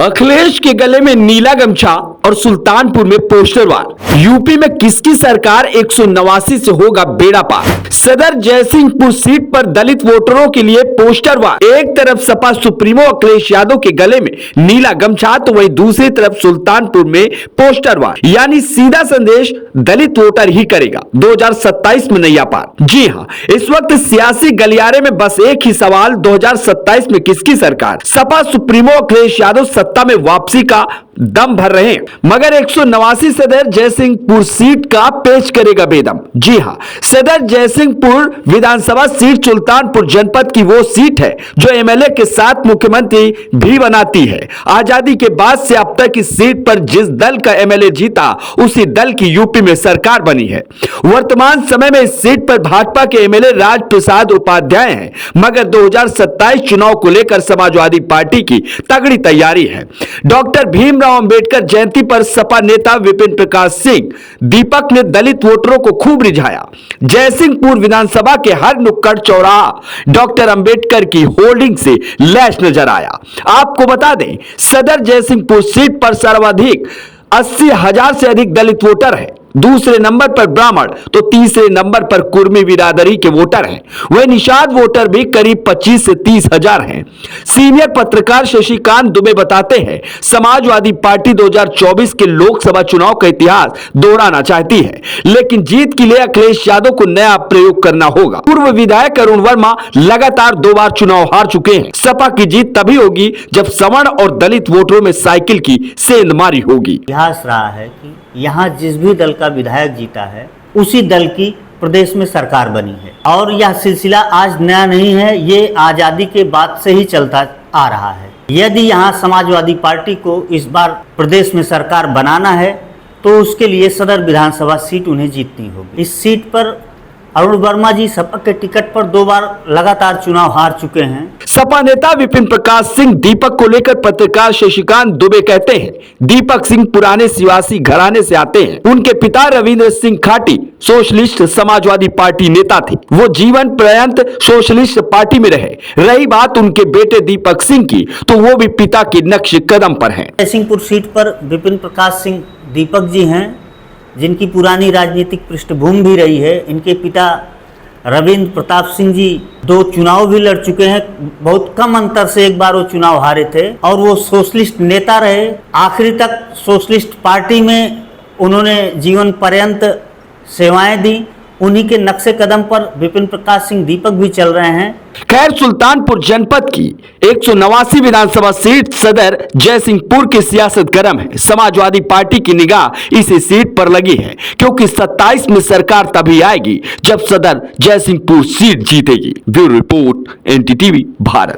अखिलेश के गले में नीला गमछा और सुल्तानपुर में पोस्टर वार। यूपी में किसकी सरकार 189 से होगा बेड़ा पार। सदर जयसिंहपुर सीट पर दलित वोटरों के लिए पोस्टर वार। एक तरफ सपा सुप्रीमो अखिलेश यादव के गले में नीला गमछा तो वहीं दूसरी तरफ सुल्तानपुर में पोस्टर वार, यानी सीधा संदेश दलित वोटर ही करेगा 2027 में नैया पार। जी हां, इस वक्त सियासी गलियारे में बस एक ही सवाल, 2027 में किसकी सरकार। सपा सुप्रीमो अखिलेश यादव सत्ता में वापसी का दम भर रहे हैं, मगर 189 सदर जयसिंहपुर सीट का पेच करेगा बेदम। जी हां, सदर जयसिंहपुर विधानसभा सीट सुल्तानपुर जनपद की वो सीट है जो एमएलए के साथ मुख्यमंत्री भी बनाती है। आजादी के बाद से अब तक इस सीट पर जिस दल का एमएलए जीता उसी दल की यूपी में सरकार बनी है। वर्तमान समय में इस सीट पर भाजपा के एमएलए राज प्रसाद उपाध्याय हैं, मगर 2027 चुनाव को लेकर समाजवादी पार्टी की तगड़ी तैयारी है। डॉक्टर भीमराव अंबेडकर जयंती पर सपा नेता विपिन प्रकाश सिंह दीपक ने दलित वोटरों को खूब रिझाया। जयसिंहपुर विधानसभा के हर नुक्कड़ चौराहा डॉक्टर अंबेडकर की होर्डिंग से लैस नजर आया। आपको बता दें, सदर जयसिंहपुर सीट पर सर्वाधिक 80,000 से अधिक दलित वोटर हैं। दूसरे नंबर पर ब्राह्मण तो तीसरे नंबर पर कुर्मी बिरादरी के वोटर हैं। वह निषाद वोटर भी करीब 25 से 30 हजार हैं। सीनियर पत्रकार शशिकांत दुबे बताते हैं, समाजवादी पार्टी 2024 के लोकसभा चुनाव का इतिहास दोहराना चाहती है, लेकिन जीत के लिए अखिलेश यादव को नया प्रयोग करना होगा। पूर्व विधायक अरुण वर्मा लगातार 2 बार चुनाव हार चुके हैं। सपा की जीत तभी होगी जब सवर्ण और दलित वोटरों में साइकिल की सेंधमारी होगी। इतिहास रहा है कि यहाँ जिस भी दल का विधायक जीता है उसी दल की प्रदेश में सरकार बनी है, और यह सिलसिला आज नया नहीं है, ये आज़ादी के बाद से ही चलता आ रहा है। यदि यहाँ समाजवादी पार्टी को इस बार प्रदेश में सरकार बनाना है तो उसके लिए सदर विधानसभा सीट उन्हें जीतनी होगी। इस सीट पर अरुण वर्मा जी सपा के टिकट पर 2 बार लगातार चुनाव हार चुके हैं। सपा नेता विपिन प्रकाश सिंह दीपक को लेकर पत्रकार शशिकांत दुबे कहते हैं, दीपक सिंह पुराने सियासी घराने से आते हैं। उनके पिता रविंद्र सिंह खाटी सोशलिस्ट समाजवादी पार्टी नेता थे। वो जीवन पर्यंत सोशलिस्ट पार्टी में रहे। रही बात उनके बेटे दीपक सिंह की, तो वो भी पिता के नक्श कदम पर हैं। जयसिंहपुर सीट पर विपिन प्रकाश सिंह दीपक जी हैं, जिनकी पुरानी राजनीतिक पृष्ठभूमि भी रही है। इनके पिता रविंद्र प्रताप सिंह जी 2 चुनाव भी लड़ चुके हैं। बहुत कम अंतर से एक बार वो चुनाव हारे थे, और वो सोशलिस्ट नेता रहे। आखिरी तक सोशलिस्ट पार्टी में उन्होंने जीवन पर्यंत सेवाएं दी। उन्हीं के नक्शे कदम पर विपिन प्रकाश सिंह दीपक भी चल रहे हैं। खैर, सुल्तानपुर जनपद की 189 विधानसभा सीट सदर जयसिंहपुर की सियासत गर्म है। समाजवादी पार्टी की निगाह इसी सीट पर लगी है, क्योंकि 27 में सरकार तभी आएगी जब सदर जयसिंहपुर सीट जीतेगी। Bureau report, NDTV Bharat.